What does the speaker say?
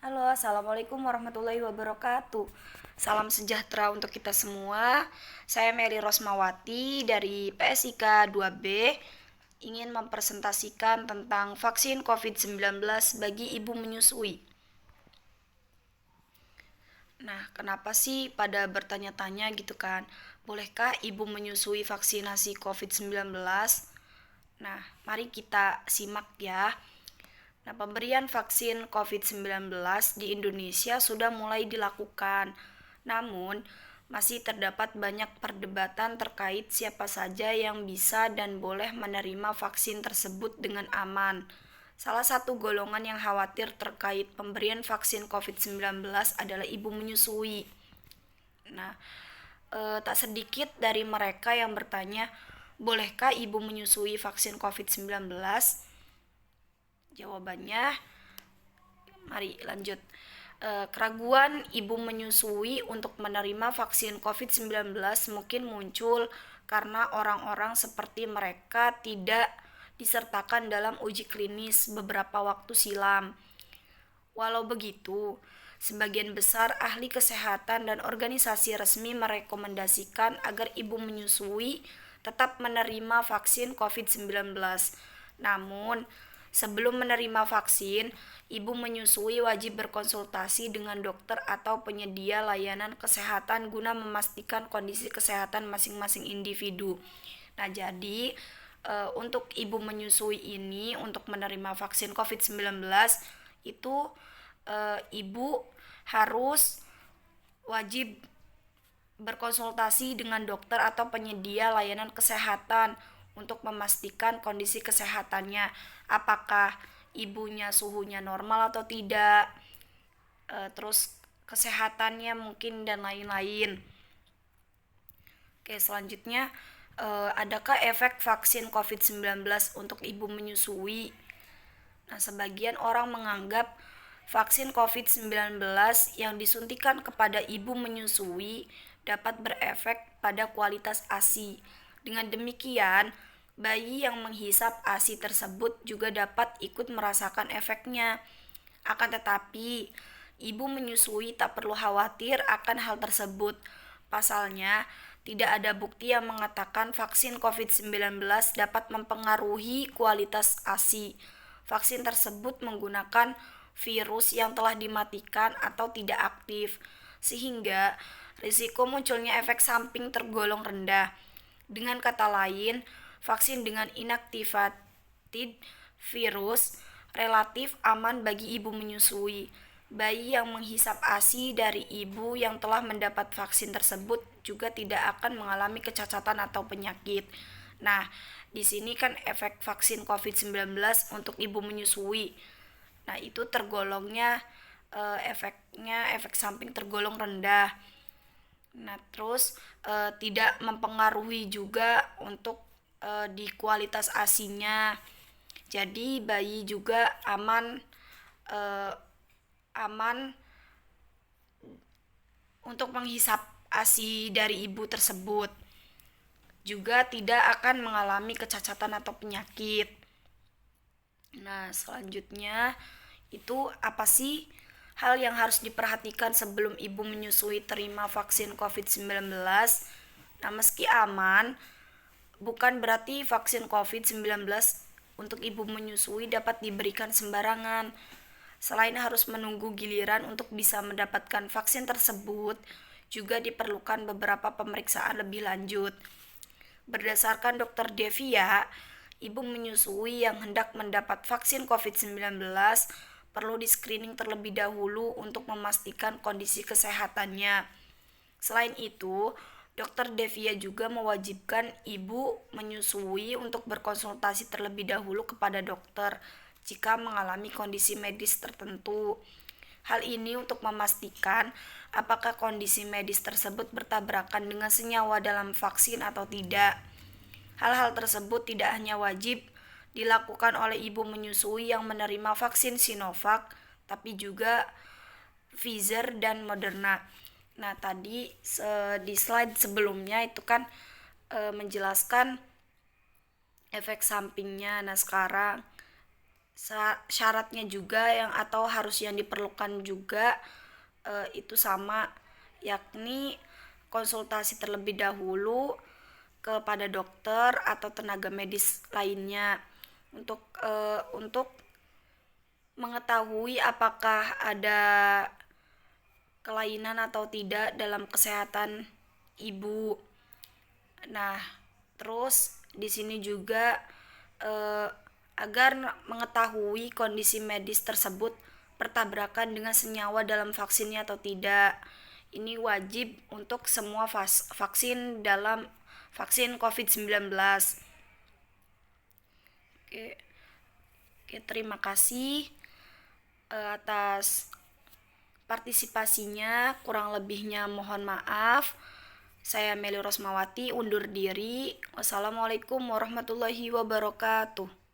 Halo, Assalamualaikum warahmatullahi wabarakatuh. Salam sejahtera untuk kita semua. Saya Mary Rosmawati dari PSIK 2B ingin mempresentasikan tentang vaksin COVID-19 bagi ibu menyusui. Nah, kenapa sih pada bertanya-tanya gitu kan? Bolehkah ibu menyusui vaksinasi COVID-19? Nah, mari kita simak ya. Nah, pemberian vaksin COVID-19 di Indonesia sudah mulai dilakukan. Namun, masih terdapat banyak perdebatan terkait siapa saja yang bisa dan boleh menerima vaksin tersebut dengan aman. Salah satu golongan yang khawatir terkait pemberian vaksin COVID-19 adalah ibu menyusui. Nah, tak sedikit dari mereka yang bertanya, bolehkah ibu menyusui vaksin COVID-19? Jawabannya, mari lanjut. Keraguan ibu menyusui untuk menerima vaksin COVID-19 mungkin muncul karena orang-orang seperti mereka tidak disertakan dalam uji klinis beberapa waktu silam. Walau begitu, sebagian besar ahli kesehatan dan organisasi resmi merekomendasikan agar ibu menyusui tetap menerima vaksin COVID-19. Namun, sebelum menerima vaksin, ibu menyusui wajib berkonsultasi dengan dokter atau penyedia layanan kesehatan guna memastikan kondisi kesehatan masing-masing individu. Nah, jadi untuk ibu menyusui ini untuk menerima vaksin COVID-19 itu ibu harus wajib berkonsultasi dengan dokter atau penyedia layanan kesehatan untuk memastikan kondisi kesehatannya, apakah ibunya suhunya normal atau tidak, terus kesehatannya mungkin dan lain-lain. Oke, selanjutnya, adakah efek vaksin COVID-19 untuk ibu menyusui? Nah, sebagian orang menganggap vaksin COVID-19 yang disuntikan kepada ibu menyusui dapat berefek pada kualitas ASI. Dengan demikian, bayi yang menghisap ASI tersebut juga dapat ikut merasakan efeknya. Akan tetapi, ibu menyusui tak perlu khawatir akan hal tersebut. Pasalnya, tidak ada bukti yang mengatakan vaksin COVID-19 dapat mempengaruhi kualitas ASI. Vaksin tersebut menggunakan virus yang telah dimatikan atau tidak aktif, sehingga risiko munculnya efek samping tergolong rendah. Dengan kata lain, vaksin dengan inactivated virus relatif aman bagi ibu menyusui. Bayi yang menghisap ASI dari ibu yang telah mendapat vaksin tersebut juga tidak akan mengalami kecacatan atau penyakit. Nah, di sini kan efek vaksin COVID-19 untuk ibu menyusui. Nah, itu tergolongnya efek samping tergolong rendah. Nah, terus tidak mempengaruhi juga untuk di kualitas ASINya. Jadi bayi juga aman eh, aman untuk menghisap ASI dari ibu tersebut. Juga tidak akan mengalami kecacatan atau penyakit. Nah, selanjutnya itu apa sih hal yang harus diperhatikan sebelum ibu menyusui terima vaksin COVID-19? Nah, meski aman, bukan berarti vaksin COVID-19 untuk ibu menyusui dapat diberikan sembarangan. Selain harus menunggu giliran untuk bisa mendapatkan vaksin tersebut, juga diperlukan beberapa pemeriksaan lebih lanjut. Berdasarkan Dr. Devia, ibu menyusui yang hendak mendapat vaksin COVID-19 perlu di-screening terlebih dahulu untuk memastikan kondisi kesehatannya. Selain itu, Dr. Devia juga mewajibkan ibu menyusui untuk berkonsultasi terlebih dahulu kepada dokter jika mengalami kondisi medis tertentu. Hal ini untuk memastikan apakah kondisi medis tersebut bertabrakan dengan senyawa dalam vaksin atau tidak. Hal-hal tersebut tidak hanya wajib dilakukan oleh ibu menyusui yang menerima vaksin Sinovac, tapi juga Pfizer dan Moderna. Nah, tadi di slide sebelumnya itu kan menjelaskan efek sampingnya. Nah, sekarang syaratnya juga yang atau harus yang diperlukan juga itu sama, yakni konsultasi terlebih dahulu kepada dokter atau tenaga medis lainnya untuk mengetahui apakah ada kelainan atau tidak dalam kesehatan ibu. Nah, terus di sini juga eh, agar mengetahui kondisi medis tersebut bertabrakan dengan senyawa dalam vaksinnya atau tidak. Ini wajib untuk semua vaksin dalam vaksin COVID-19. Oke, oke, terima kasih atas partisipasinya. Kurang lebihnya mohon maaf. Saya Meli Rosmawati undur diri. Wassalamualaikum warahmatullahi wabarakatuh.